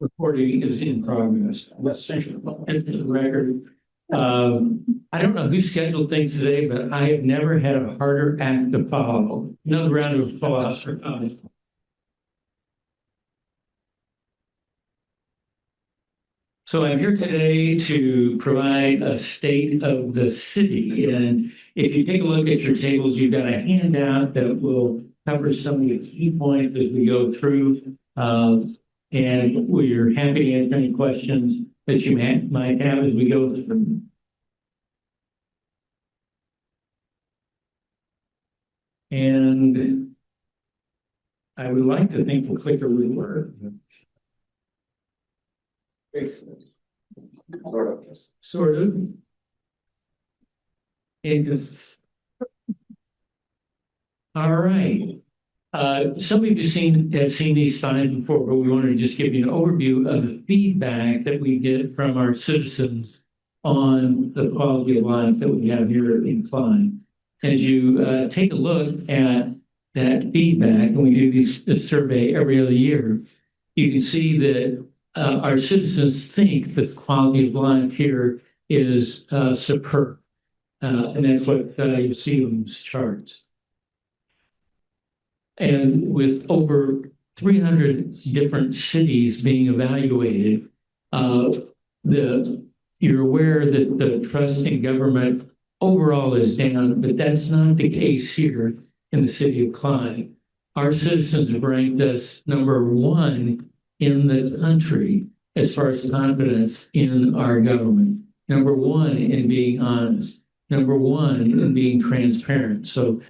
Recording is in progress. That's into the record. I don't know who scheduled things today, but I have never had a harder act to follow. Another round of applause for Thomas. So I'm here today to provide a state of the city. And if you take a look at your tables, you've got a handout that will cover some of the key points as we go through. And we're happy to answer any questions that you might have as we go through. And I would like to think the clicker would work. Sort of. All right. Some of you have seen these signs before, but we wanted to just give you an overview of the feedback that we get from our citizens on the quality of life that we have here in Klein. As you take a look at that feedback, and we do this survey every other year, you can see that our citizens think the quality of life here is superb. And that's what you see on these charts. And with over 300 different cities being evaluated, you're aware that the trust in government overall is down, but that's not the case here in the city of Klein. Our citizens have ranked us #1 in the country as far as confidence in our government. #1 in being honest. #1 in being transparent. So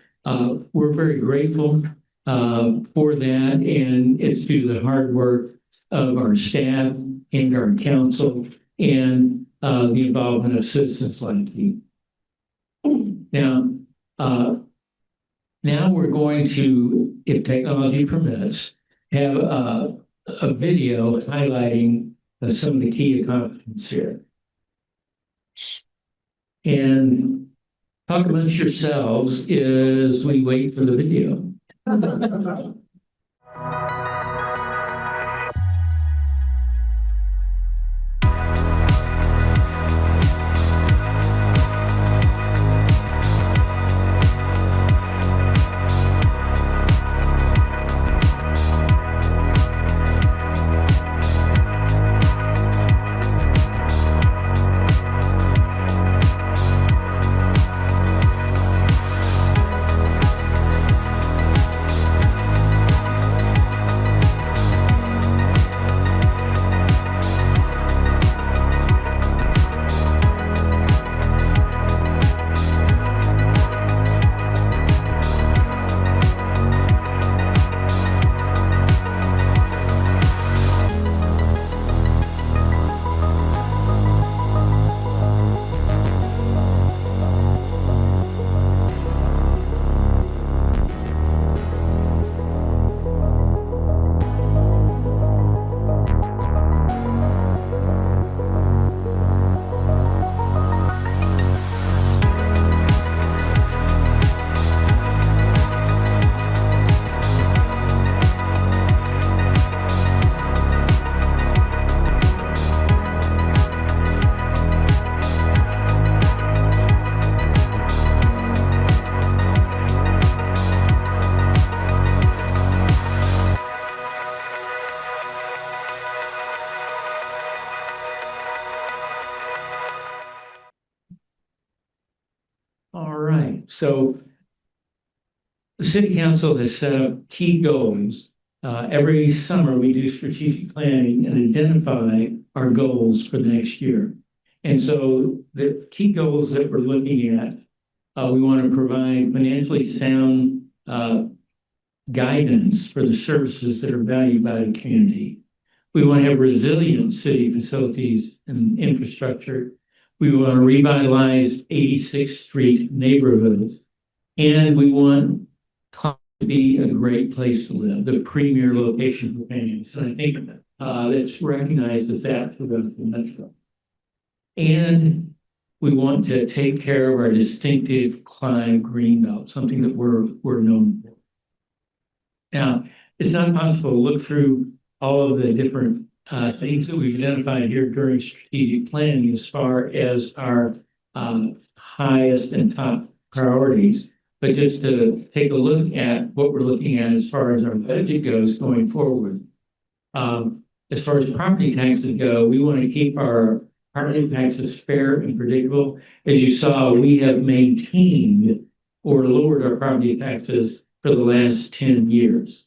we're very grateful for that, and it's due to the hard work of our staff and our council and the involvement of citizens like you. Now we're going to, if technology permits, have a video highlighting some of the key accomplishments here. And talk amongst yourselves as we wait for the video. All right, so the City Council has set up key goals. Every summer we do strategic planning and identify our goals for the next year. And so the key goals that we're looking at, we want to provide financially sound guidance for the services that are valued by the community. We want to have resilient city facilities and infrastructure. We want to revitalize 86th Street neighborhoods, and we want to be a great place to live, the premier location for families. And I think that's recognized as that for the metro. And we want to take care of our distinctive Klein Greenbelt, something that we're known for. Now, it's not possible to look through all of the different things that we've identified here during strategic planning as far as our highest and top priorities. But just to take a look at what we're looking at as far as our budget goes going forward. As far as property taxes go, we want to keep our property taxes fair and predictable. As you saw, we have maintained or lowered our property taxes for the last 10 years.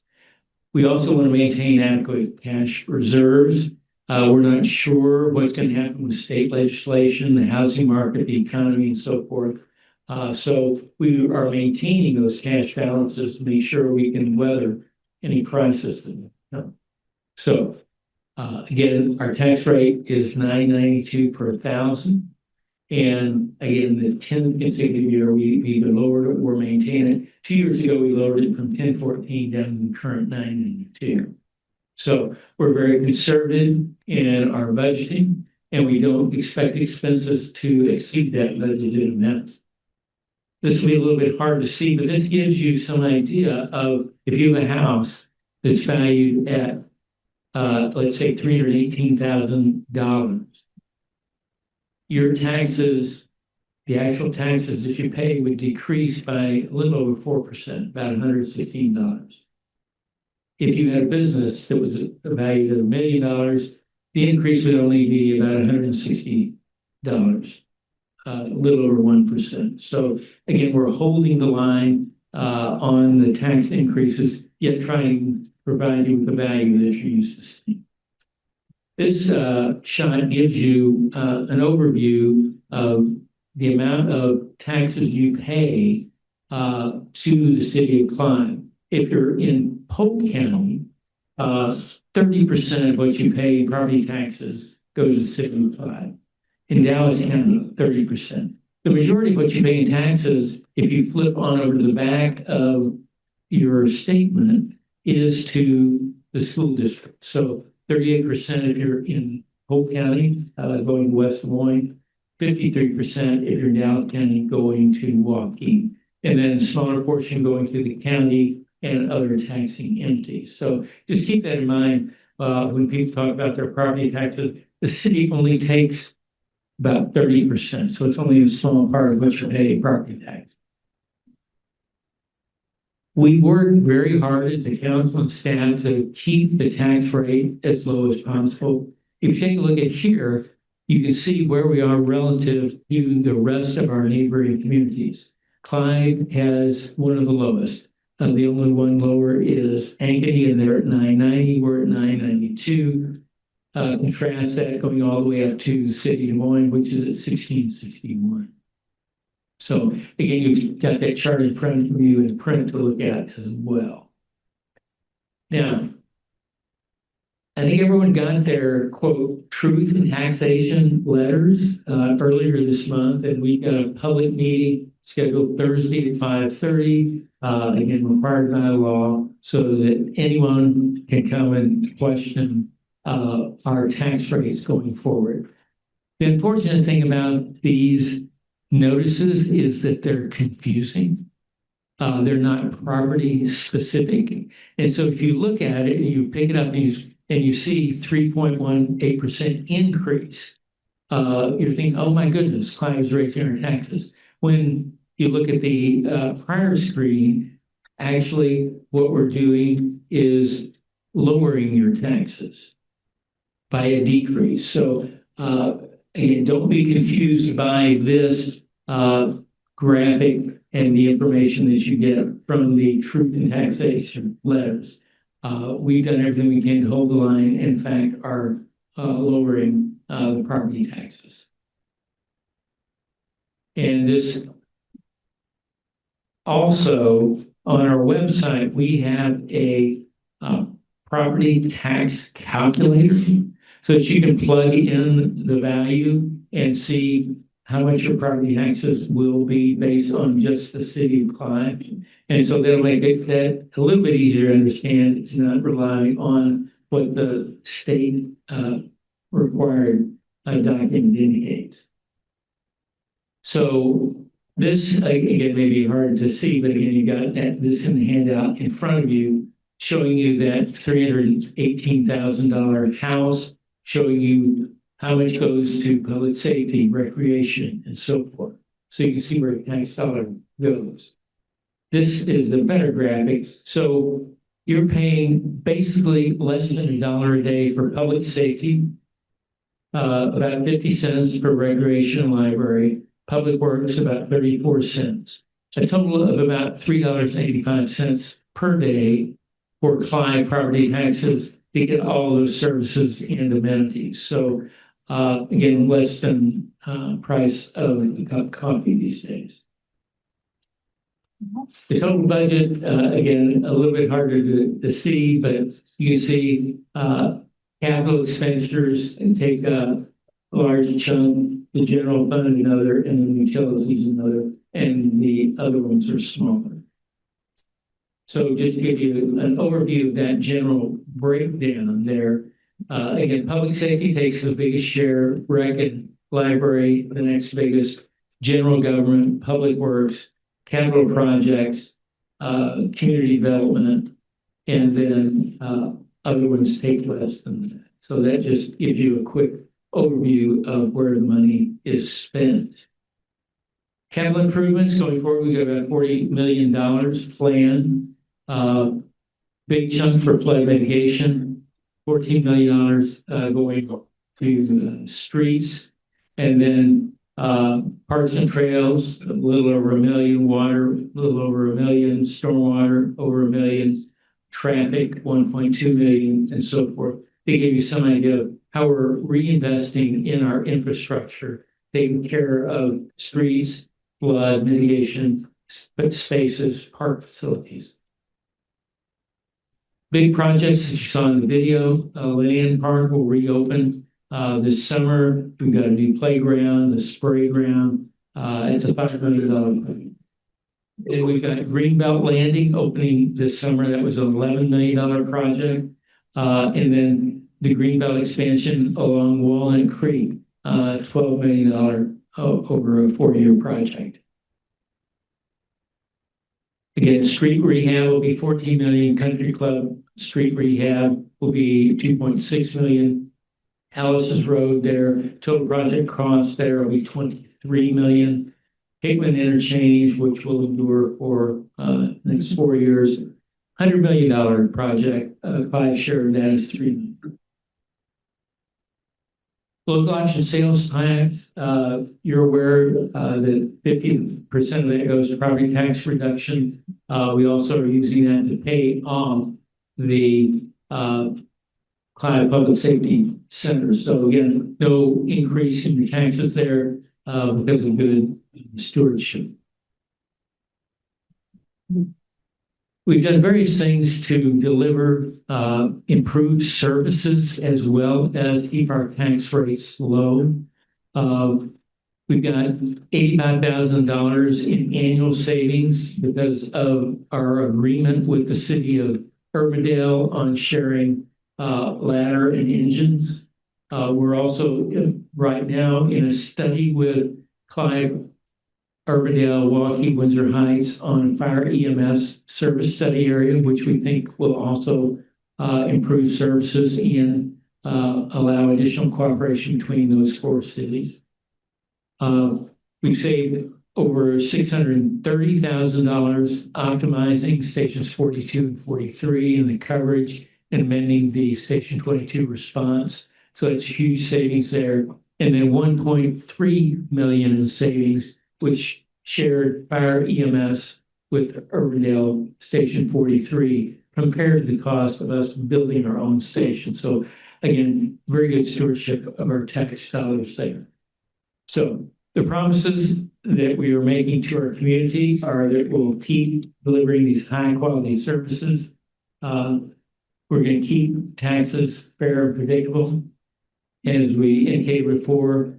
We also want to maintain adequate cash reserves. We're not sure what's going to happen with state legislation, the housing market, the economy, and so forth. So we are maintaining those cash balances to make sure we can weather any crisis that come. So again, our tax rate is $9.92 per thousand. And again, the 10th consecutive year, we either lowered it or maintained it. 2 years ago, we lowered it from 1014 down to the current 992. So we're very conservative in our budgeting, and we don't expect expenses to exceed that budgeted amount. This will be a little bit hard to see, but this gives you some idea of if you have a house that's valued at, let's say, $318,000. Your taxes, the actual taxes that you pay would decrease by a little over 4%, about $116. If you had a business that was valued at $1 million, the increase would only be about $160, a little over 1%. So again, we're holding the line on the tax increases, yet trying to provide you with the value that you're used to seeing. This shot gives you an overview of the amount of taxes you pay to the city of Clive. If you're in Polk County, 30% of what you pay in property taxes goes to the city of Clive. In Dallas County, 30%. The majority of what you pay in taxes, if you flip on over to the back of your statement, is to the school district. So 38% if you're in Polk County, going west Des Moines, 53% if you're in Dallas County, going to Milwaukee, and then a smaller portion going to the county and other taxing entities. So just keep that in mind when people talk about their property taxes. The city only takes about 30%, so it's only a small part of what you pay in property tax. We work very hard as a council and staff to keep the tax rate as low as possible. If you take a look at here, you can see where we are relative to the rest of our neighboring communities. Clive has one of the lowest. The only one lower is Ankeny, and they're at 990. We're at 992. Contrast that going all the way up to the city of Des Moines, which is at 1661. So again, you've got that chart in front of you in print to look at as well. Now, I think everyone got their quote truth in taxation letters earlier this month, and we got a public meeting scheduled Thursday at 5:30. Again, required by law, so that anyone can come and question our tax rates going forward. The unfortunate thing about these notices is that they're confusing. They're not property specific. And so if you look at it and you pick it up and you see 3.18% increase, you're thinking, oh my goodness, Clive is raising our taxes. When you look at the prior screen, actually what we're doing is lowering your taxes by a decrease. So again, don't be confused by this graphic and the information that you get from the truth in taxation letters. We've done everything we can to hold the line, and in fact, are lowering the property taxes. And this also, on our website, we have a property tax calculator so that you can plug in the value and see how much your property taxes will be based on just the city of Clive. And so that'll make that a little bit easier to understand. It's not relying on what the state required document indicates. So this, again, may be hard to see, but again, you got this in the handout in front of you. showing you that $318,000 house, showing you how much goes to public safety, recreation, and so forth. So you can see where the tax dollar goes. This is the better graphic. So you're paying basically less than $1 a day for public safety, about 50 cents for recreation and library, public works about 34 cents, a total of about $3.85 per day for Clive property taxes to get all those services and amenities. So again, less than price of a cup of coffee these days. The total budget, again, a little bit harder to see, but you can see capital expenditures and take a large chunk, the general fund another, and the utilities another, and the other ones are smaller. So just to give you an overview of that general breakdown there, again, public safety takes the biggest share, rec and library, the next biggest, general government, public works, capital projects, community development, and then other ones take less than that. So that just gives you a quick overview of where the money is spent. Capital improvements going forward, we got about $40 million planned. Big chunk for flood mitigation, $14 million going to streets, and then parks and trails, a little over $1 million, water, a little over $1 million, stormwater, over $1 million, traffic, 1.2 million, and so forth. They give you some idea of how we're reinvesting in our infrastructure, taking care of streets, flood mitigation, spaces, park facilities. Big projects, as you saw in the video, Land Park will reopen this summer. We've got a new playground, the spray ground. It's a $5 million project. And we've got Greenbelt Landing opening this summer. That was an $11 million project. And then the Greenbelt expansion along Walnut Creek, $12 million over a 4-year project. Again, street rehab will be $14 million. Country Club street rehab will be $2.6 million. Alice's Road there, total project cost there will be $23 million. Hickman Interchange, which will endure for the next 4 years, $100 million project. 5 share of that is $3 million. Local option sales tax, you're aware that 50% of that goes to property tax reduction. We also are using that to pay off the Clive Public Safety Center. So again, no increase in the taxes there because of good stewardship. We've done various things to deliver improved services as well as keep our tax rates low. We've got $85,000 in annual savings because of our agreement with the city of Urbandale on sharing ladder and engines. We're also right now in a study with Clive, Urbandale, Waukee, Windsor Heights on fire EMS service study area, which we think will also improve services and allow additional cooperation between those 4 cities. We've saved over $630,000 optimizing stations 42 and 43 in the coverage and amending the station 22 response. So it's huge savings there. And then 1.3 million in savings, which shared fire EMS with Urbandale Station 43 compared to the cost of us building our own station. So again, very good stewardship of our tax dollars there. So the promises that we are making to our community are that we'll keep delivering these high quality services. We're going to keep taxes fair and predictable. As we indicated before,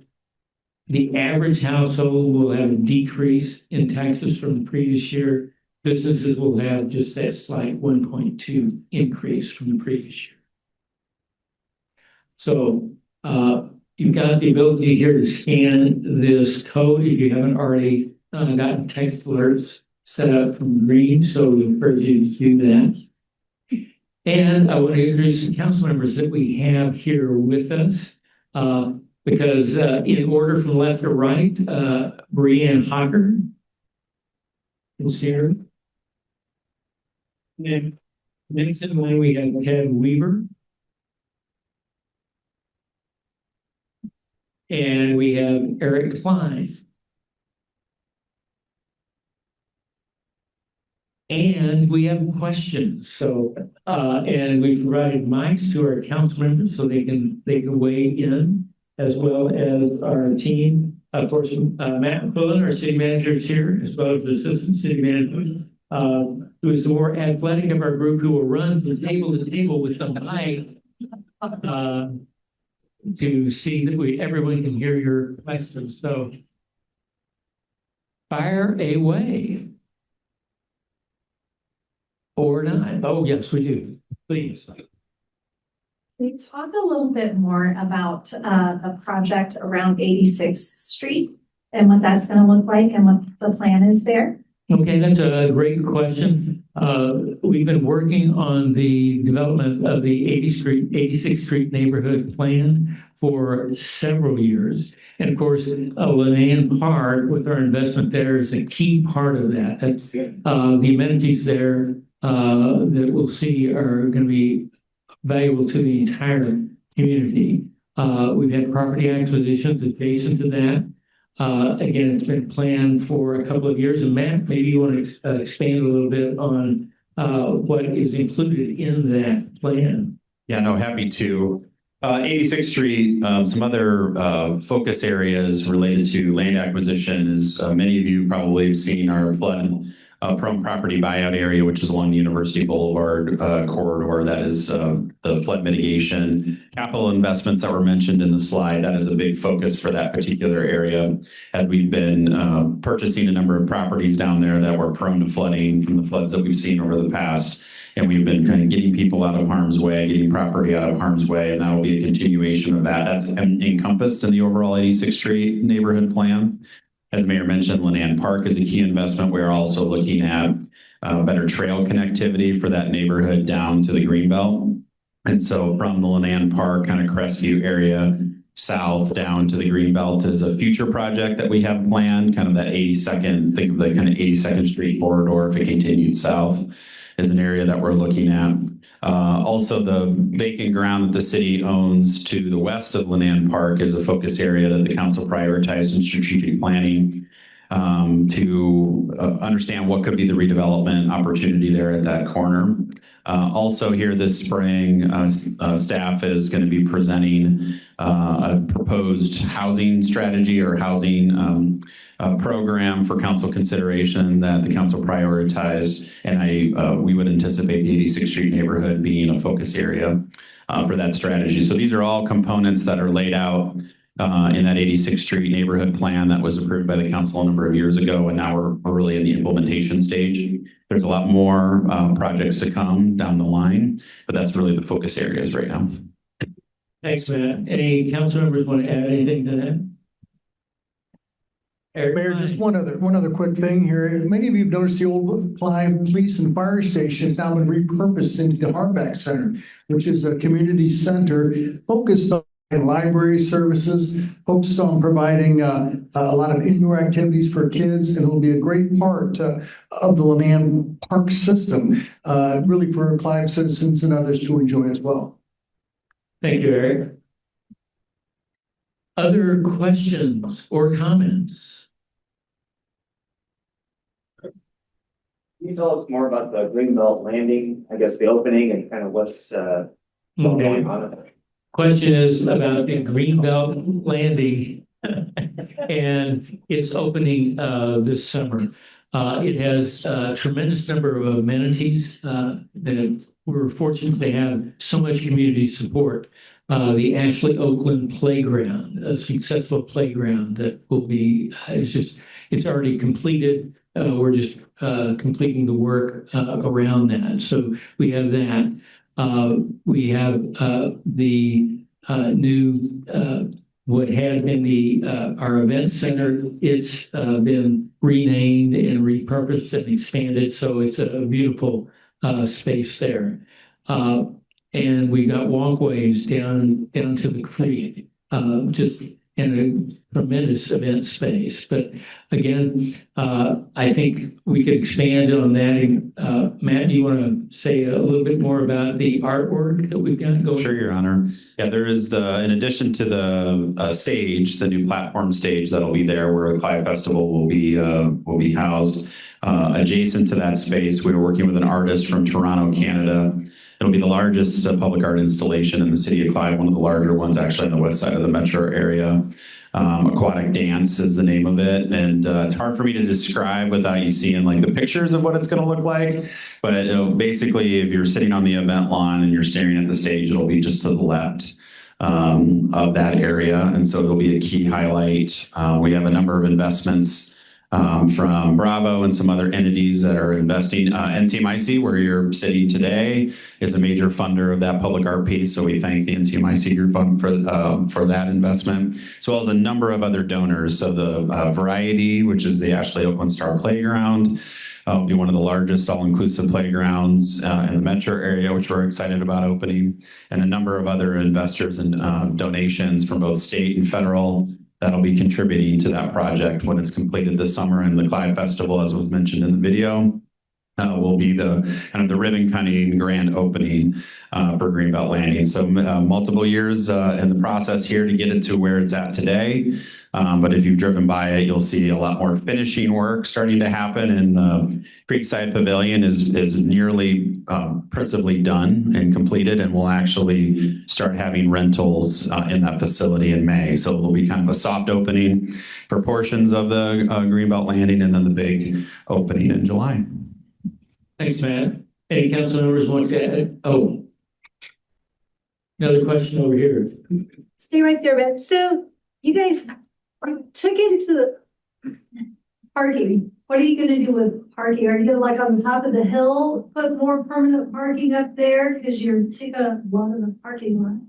the average household will have a decrease in taxes from the previous year. Businesses will have just that slight 1.2 increase from the previous year. So you've got the ability here to scan this code if you haven't already gotten text alerts set up from Green. So we encourage you to do that. And I want to introduce the council members that we have here with us. Because in order from left to right, Brianne Hocker is here. And next in line, we have Ted Weaver. And we have Eric Klein. And we have questions. So, and we've provided mics to our council members so they can weigh in, as well as our team. Of course, Matt McClellan, our city manager, is here, as well as the assistant city manager, who is the more athletic of our group, who will run from table to table with the mic to see that everyone can hear your questions. So, fire away. Or not. Oh, yes, we do. Please. Can you talk a little bit more about the project around 86th Street and what that's going to look like and what the plan is there? Okay, that's a great question. We've been working on the development of the 86th Street neighborhood plan for several years. And of course, Lenan Park, with our investment there, is a key part of that. The amenities there that we'll see are going to be valuable to the entire community. We've had property acquisitions adjacent to that. Again, it's been planned for a couple of years. And Matt, maybe you want to expand a little bit on what is included in that plan. Yeah, no, happy to. 86th Street, some other focus areas related to land acquisition is many of you probably have seen our flood prone property buyout area, which is along the University Boulevard corridor. That is the flood mitigation capital investments that were mentioned in the slide. That is a big focus for that particular area, as we've been purchasing a number of properties down there that were prone to flooding from the floods that we've seen over the past. And we've been kind of getting people out of harm's way, getting property out of harm's way, and that will be a continuation of that. That's encompassed in the overall 86th Street neighborhood plan. As Mayor mentioned, Lenan Park is a key investment. We're also looking at better trail connectivity for that neighborhood down to the Greenbelt. And so from the Lenan Park kind of Crestview area south down to the Greenbelt is a future project that we have planned, kind of that 82nd, think of the kind of 82nd Street corridor if it continued south is an area that we're looking at. Also, the vacant ground that the city owns to the west of Lenan Park is a focus area that the council prioritized in strategic planning to understand what could be the redevelopment opportunity there at that corner. Also here this spring, staff is going to be presenting a proposed housing strategy or housing program for council consideration that the council prioritized, and we would anticipate the 86th Street neighborhood being a focus area for that strategy. So these are all components that are laid out in that 86th Street neighborhood plan that was approved by the council a number of years ago, and now we're really in the implementation stage. There's a lot more projects to come down the line, but that's really the focus areas right now. Thanks, Matt. Any council members want to add anything to that? Mayor, just one other quick thing here. Many of you have noticed the old Clive Police and Fire Station has now been repurposed into the Hardback Center, which is a community center focused on library services, focused on providing a lot of indoor activities for kids, and it will be a great part of the Lenan Park system, really for Clive citizens and others to enjoy as well. Thank you, Eric. Other questions or comments? Can you tell us more about the Greenbelt landing, I guess the opening and kind of what's going on? Question is about the Greenbelt landing and its opening this summer. It has a tremendous number of amenities that we're fortunate to have so much community support. The Ashley Oakland Playground, a successful playground that will be, it's already completed. We're just completing the work around that. So we have that. We have the new, what had been our event center. It's been renamed and repurposed and expanded. So it's a beautiful space there. And we've got walkways down to the creek, just in a tremendous event space. But again, I think we could expand on that. Matt, do you want to say a little bit more about the artwork that we've got going? Sure, Your Honor. Yeah, there is in addition to the stage, the new platform stage that'll be there where the Clive Festival will be housed. Adjacent to that space, we were working with an artist from Toronto, Canada. It'll be the largest public art installation in the city of Clive, one of the larger ones actually on the west side of the metro area. Aquatic Dance is the name of it, and it's hard for me to describe without you seeing like the pictures of what it's going to look like. But basically, if you're sitting on the event lawn and you're staring at the stage, it'll be just to the left of that area, and so it'll be a key highlight. We have a number of investments from Bravo and some other entities that are investing. NCMIC, where you're sitting today, is a major funder of that public art piece. So we thank the NCMIC group for that investment, as well as a number of other donors. So the Variety, which is the Ashley Oakland Star Playground, will be one of the largest all-inclusive playgrounds in the metro area, which we're excited about opening, and a number of other investors and donations from both state and federal that'll be contributing to that project when it's completed this summer. And the Clive Festival, as was mentioned in the video, will be the kind of the ribbon cutting grand opening for Greenbelt Landing. So multiple years in the process here to get it to where it's at today. But if you've driven by it, you'll see a lot more finishing work starting to happen. And the Creekside Pavilion is nearly principally done and completed, and we'll actually start having rentals in that facility in May. So it'll be kind of a soft opening for portions of the Greenbelt Landing, and then the big opening in July. Thanks, Matt. Any council members want to add? Oh, another question over here. Stay right there, Matt. So you guys took into the parking. What are you going to do with parking? Are you going to, like, on the top of the hill, put more permanent parking up there because you're taking a lot of the parking lot?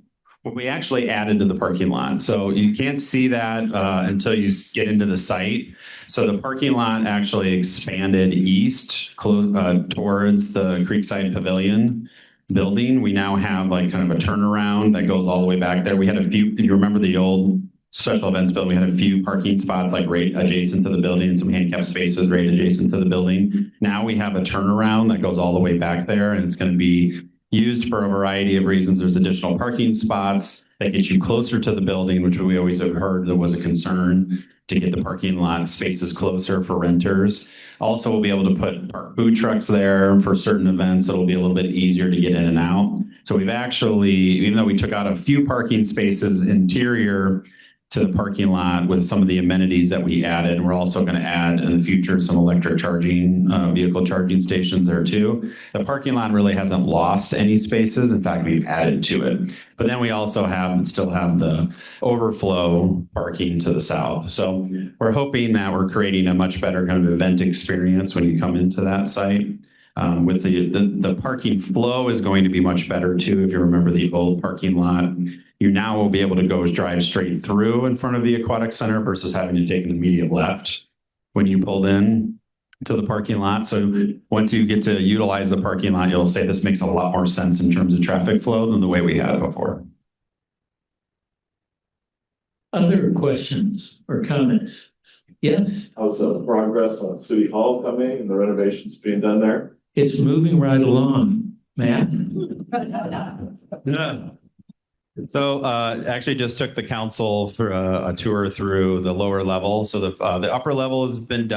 Well, we actually added to the parking lot. So you can't see that until you get into the site. So the parking lot actually expanded east towards the Creekside Pavilion building. We now have like kind of a turnaround that goes all the way back there. We had a few, if you remember the old special events building, we had a few parking spots like right adjacent to the building and some handicap spaces right adjacent to the building. Now we have a turnaround that goes all the way back there, and it's going to be used for a variety of reasons. There's additional parking spots that get you closer to the building, which we always have heard there was a concern to get the parking lot spaces closer for renters. Also, we'll be able to put food trucks there for certain events. It'll be a little bit easier to get in and out. So we've actually, even though we took out a few parking spaces interior to the parking lot with some of the amenities that we added, and we're also going to add in the future some electric charging, vehicle charging stations there too. The parking lot really hasn't lost any spaces. In fact, we've added to it. But then we also still have the overflow parking to the south. So we're hoping that we're creating a much better kind of event experience when you come into that site. With the parking flow is going to be much better too. If you remember the old parking lot, you now will be able to drive straight through in front of the aquatic center versus having to take an immediate left when you pulled in to the parking lot. So once you get to utilize the parking lot, you'll say this makes a lot more sense in terms of traffic flow than the way we had it before. Other questions or comments? Yes, How's the progress on City Hall coming and the renovations being done there? it's moving right along, Matt. Yeah. So actually just took the council for a tour through the lower level. So the upper level has been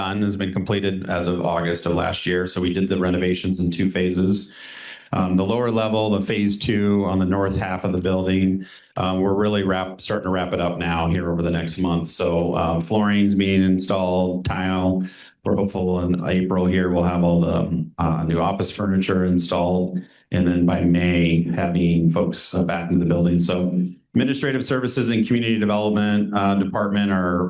completed as of August of last year. So we did the renovations in 2 phases. The lower level, the phase 2 on the north half of the building, we're really starting to wrap it up now here over the next month. So flooring's being installed, tile. We're hopeful in April here we'll have all the new office furniture installed, and then by May having folks back into the building. So administrative services and community development department are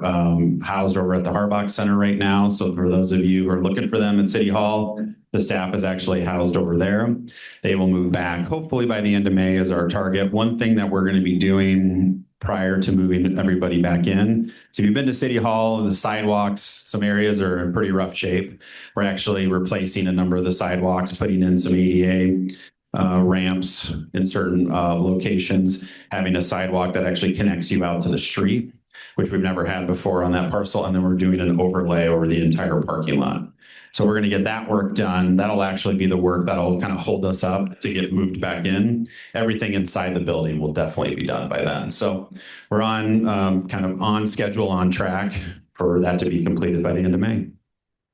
housed over at the Harbach Center right now. So for those of you who are looking for them at City Hall, the staff is actually housed over there. They will move back hopefully by the end of May is our target. One thing that we're going to be doing prior to moving everybody back in. So if you've been to City Hall, the sidewalks, some areas are in pretty rough shape. We're actually replacing a number of the sidewalks, putting in some ADA ramps in certain locations, having a sidewalk that actually connects you out to the street, which we've never had before on that parcel. And then we're doing an overlay over the entire parking lot. So we're going to get that work done. That'll actually be the work that'll kind of hold us up to get moved back in. Everything inside the building will definitely be done by then. So we're on kind of on schedule, on track for that to be completed by the end of May.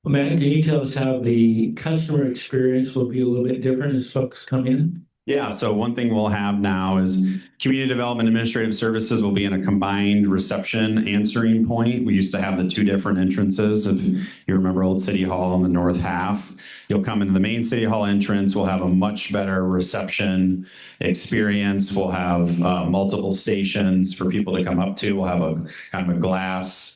Well, Matt, can you tell us how the customer experience will be a little bit different as folks come in? Yeah, so one thing we'll have now is Community Development Administrative Services will be in a combined reception answering point. We used to have the two different entrances. If you remember Old City Hall in the north half, you'll come into the main City Hall entrance. We'll have a much better reception experience. We'll have multiple stations for people to come up to. We'll have a kind of a glass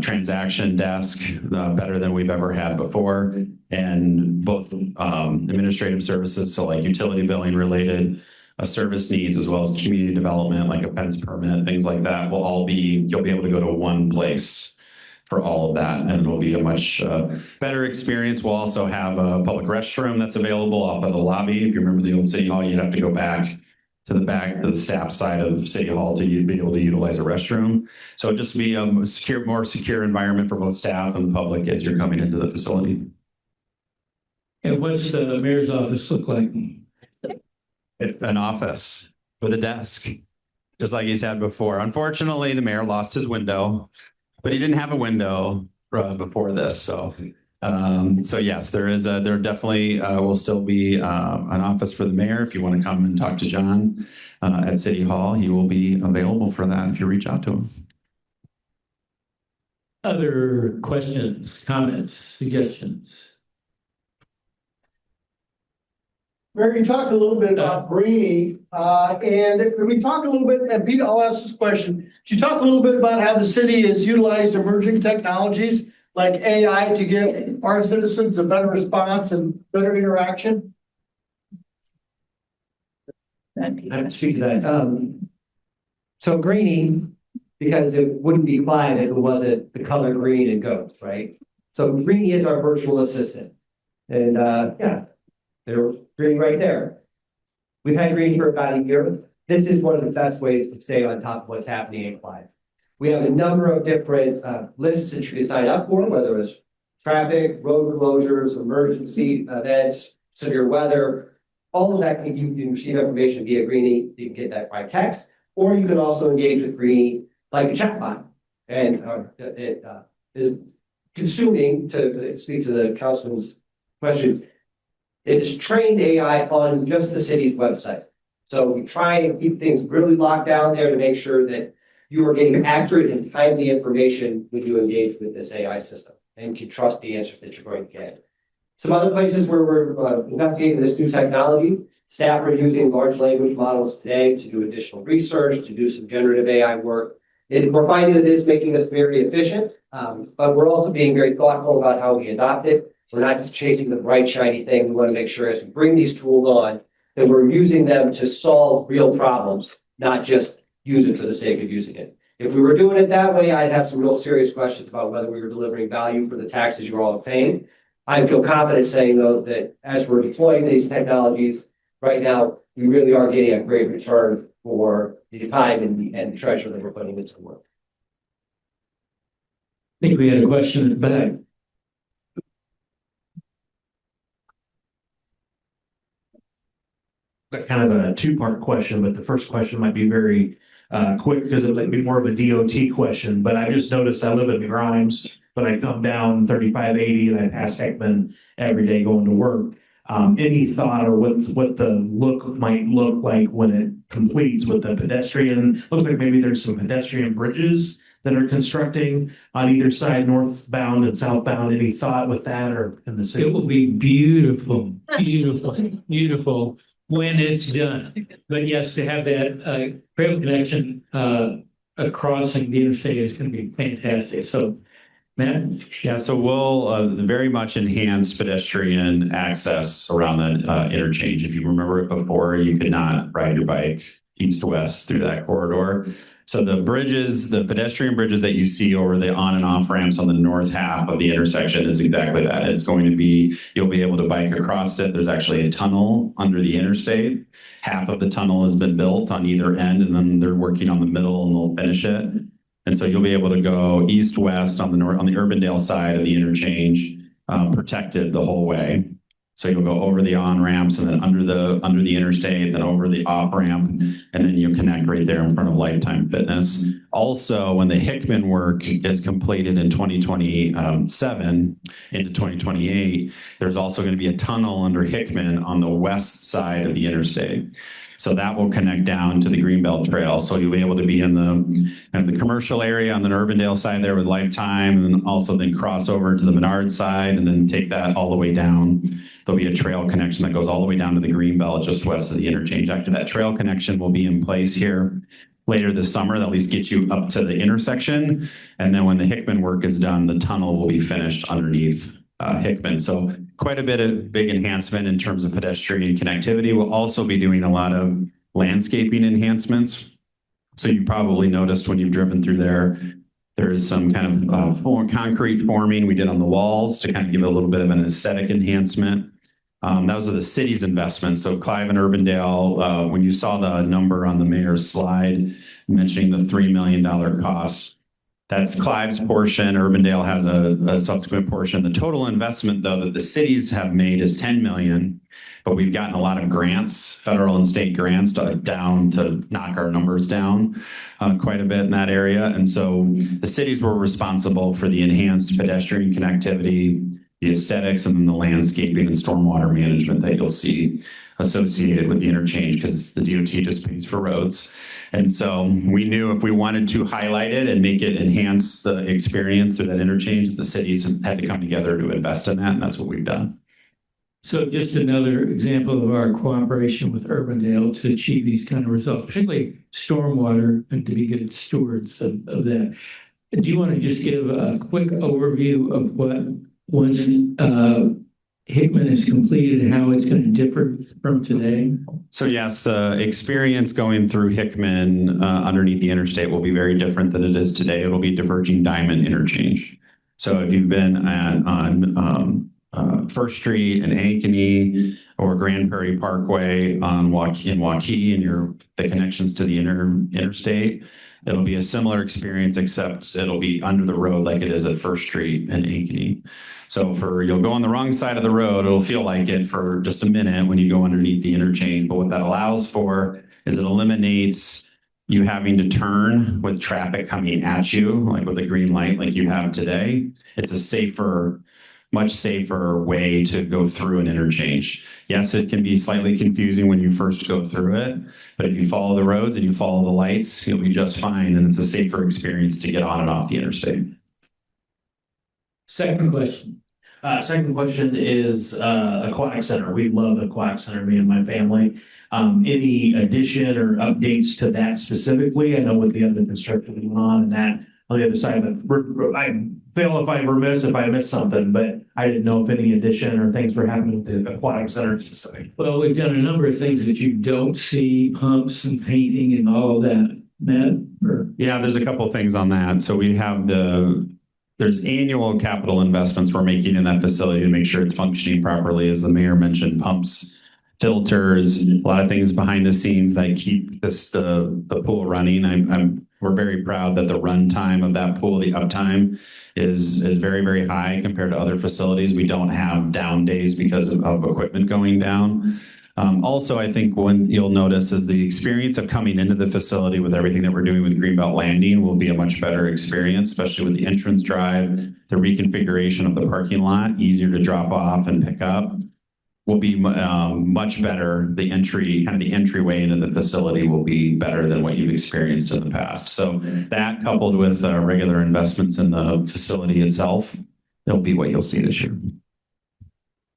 transaction desk, better than we've ever had before. And both administrative services, so like utility billing related service needs, as well as community development, like a fence permit, things like that, will all be, you'll be able to go to one place for all of that, and it'll be a much better experience. We'll also have a public restroom that's available up at the lobby. If you remember the old City Hall, you'd have to go back to the back, the staff side of City Hall to be able to utilize a restroom. So just be a secure, more secure environment for both staff and the public as you're coming into the facility. And what's the mayor's office look like? An office with a desk, just like he's had before. Unfortunately, the mayor lost his window, but he didn't have a window before this. So yes, there definitely will still be an office for the mayor. If you want to come and talk to John at City Hall, he will be available for that if you reach out to him. Other questions, comments, suggestions? Mary, you talked a little bit about Greenie, and can we talk a little bit, and Pete, I'll ask this question. Could you talk a little bit about how the city has utilized emerging technologies like AI to give our citizens a better response and better interaction? I can speak to that. So Greenie, because it wouldn't be Clive if it wasn't the color green and goats, right? So Greenie is our virtual assistant. And yeah, they're green right there. We've had Greenie for about a year. This is one of the best ways to stay on top of what's happening in Clive. We have a number of different lists that you can sign up for, whether it's traffic, road closures, emergency events, severe weather. All of that, you can receive information via Greenie. You can get that by text, or you can also engage with Greenie like a chatbot. And it is consuming, to speak to the councilman's question, it is trained AI on just the city's website. So we try and keep things really locked down there to make sure that you are getting accurate and timely information when you engage with this AI system and can trust the answers that you're going to get. Some other places where we're investigating this new technology, staff are using large language models today to do additional research, to do some generative AI work. And we're finding that it is making us very efficient, but we're also being very thoughtful about how we adopt it. We're not just chasing the bright, shiny thing. We want to make sure as we bring these tools on, that we're using them to solve real problems, not just use it for the sake of using it. If we were doing it that way, I'd have some real serious questions about whether we were delivering value for the taxes you're all paying. I feel confident saying, though, that as we're deploying these technologies right now, we really are getting a great return for the time and treasure that we're putting into the work. I think we had a question in the back. Got kind of a two-part question, but the first question might be very quick because it might be more of a DOT question. But I just noticed I live in Grimes, but I come down 3580 and I pass Heckman every day going to work. Any thought or what the look might look like when it completes with the pedestrian? Looks like maybe there's some pedestrian bridges that are constructing on either side, northbound and southbound. Any thought with that or in the city? It will be beautiful, beautiful, beautiful when it's done. But yes, to have that trail connection crossing the interstate is going to be fantastic. So, Matt? Yeah, so we'll very much enhance pedestrian access around that interchange. If you remember it before, you could not ride your bike east-west through that corridor. So the bridges, the pedestrian bridges that you see over the on and off ramps on the north half of the intersection is exactly that. It's going to be, you'll be able to bike across it. There's actually a tunnel under the interstate. Half of the tunnel has been built on either end, and then they're working on the middle and they'll finish it. And so you'll be able to go east-west on the Urbandale side of the interchange, protected the whole way. So you'll go over the on ramps and then under the interstate, then over the off ramp, and then you connect right there in front of Lifetime Fitness. Also, when the Hickman work is completed in 2027 into 2028, there's also going to be a tunnel under Hickman on the west side of the interstate. So that will connect down to the Greenbelt Trail. So you'll be able to be in the commercial area on the Urbandale side there with Lifetime, and then also then cross over to the Menard side and then take that all the way down. There'll be a trail connection that goes all the way down to the Greenbelt just west of the interchange. After that trail connection will be in place here later this summer, that at least gets you up to the intersection. And then when the Hickman work is done, the tunnel will be finished underneath Hickman. So quite a bit of big enhancement in terms of pedestrian connectivity. We'll also be doing a lot of landscaping enhancements. So you probably noticed when you've driven through there, there's some kind of concrete forming we did on the walls to kind of give it a little bit of an aesthetic enhancement. Those are the city's investments. So Clive and Urbandale, when you saw the number on the mayor's slide mentioning the $3 million cost, that's Clive's portion. Urbandale has a subsequent portion. The total investment, though, that the cities have made is $10 million, but we've gotten a lot of grants, federal and state grants, down to knock our numbers down quite a bit in that area. And so the cities were responsible for the enhanced pedestrian connectivity, the aesthetics, and then the landscaping and stormwater management that you'll see associated with the interchange, because the DOT just pays for roads. And so we knew if we wanted to highlight it and make it enhance the experience through that interchange, the cities had to come together to invest in that, and that's what we've done. So just another example of our cooperation with Urbandale to achieve these kind of results, particularly stormwater, and to be good stewards of that. Do you want to just give a quick overview of what once Hickman is completed and how it's going to differ from today? So yes, the experience going through Hickman underneath the interstate will be very different than it is today. It'll be diverging diamond interchange. So if you've been on First Street and Ankeny or Grand Prairie Parkway in Waukee and the connections to the interstate, it'll be a similar experience, except it'll be under the road like it is at First Street and Ankeny. So you'll go on the wrong side of the road, it'll feel like it for just a minute when you go underneath the interchange. But what that allows for is it eliminates you having to turn with traffic coming at you, like with a green light like you have today. It's a much safer way to go through an interchange. Yes, it can be slightly confusing when you first go through it, but if you follow the roads and you follow the lights, you'll be just fine, and it's a safer experience to get on and off the interstate. Second question. Second question is Aquatic Center. We love the Aquatic Center, me and my family. Any addition or updates to that specifically? I know with the other construction going on and that on the other side, but I feel if I'm remiss if I missed something, but I didn't know if any addition or things were happening with the Aquatic Center specifically. Well, we've done a number of things that you don't see, pumps and painting and all of that. Matt? Yeah, there's a couple of things on that. So we have there's annual capital investments we're making in that facility to make sure it's functioning properly. As the mayor mentioned, pumps, filters, a lot of things behind the scenes that keep the pool running. We're very proud that the run time of that pool, the uptime, is very, very high compared to other facilities. We don't have down days because of equipment going down. Also, I think what you'll notice is the experience of coming into the facility with everything that we're doing with Greenbelt Landing will be a much better experience, especially with the entrance drive, the reconfiguration of the parking lot, easier to drop off and pick up, will be much better. The entryway into the facility will be better than what you've experienced in the past. So that, coupled with regular investments in the facility itself, it'll be what you'll see this year.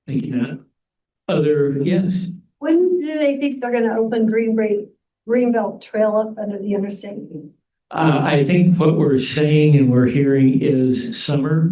Thank you, Matt. Yes. When do they think they're gonna open Greenbelt Trail up under the interstate? I think what we're saying and we're hearing is summer.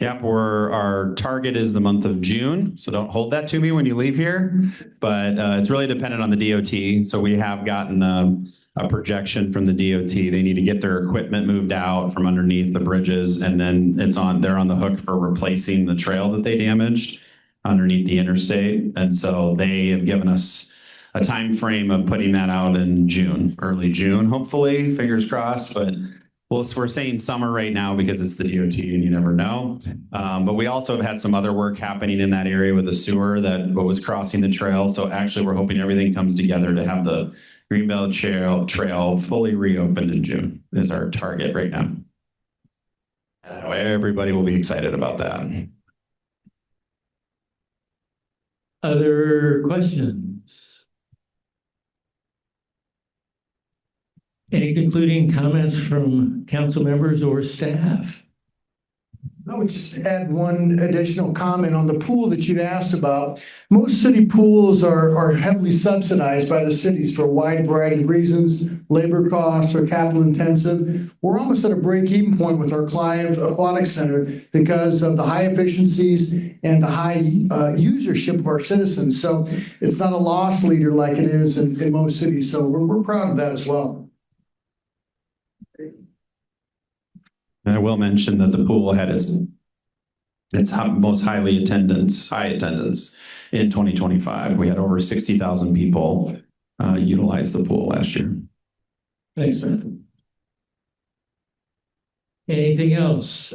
Yep, our target is the month of June, so don't hold that to me when you leave here. But it's really dependent on the DOT. So we have gotten a projection from the DOT. They need to get their equipment moved out from underneath the bridges, and then they're on the hook for replacing the trail that they damaged underneath the interstate. And so they have given us a time frame of putting that out in June, early June, hopefully, fingers crossed. But we're saying summer right now because it's the DOT and you never know. But we also have had some other work happening in that area with the sewer that was crossing the trail. So actually, we're hoping everything comes together to have the Greenbelt Trail fully reopened in June is our target right now. I know everybody will be excited about that. Other questions? Any concluding comments from council members or staff? I would just add one additional comment on the pool that you'd asked about. Most city pools are heavily subsidized by the cities for a wide variety of reasons, labor costs or capital intensive. We're almost at a break-even point with our Clive Aquatic Center because of the high efficiencies and the high usership of our citizens. So it's not a loss leader like it is in most cities. So we're proud of that as well. And I will mention that the pool had its most high attendance in 2025. We had over 60,000 people utilize the pool last year. Thanks, man. Anything else?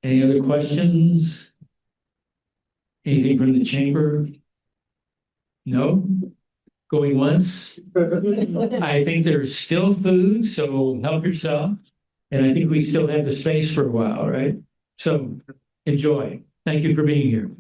Any other questions? Anything from the chamber? No? Going once? I think there's still food, so help yourself. And I think we still have the space for a while, right? So enjoy. Thank you for being here.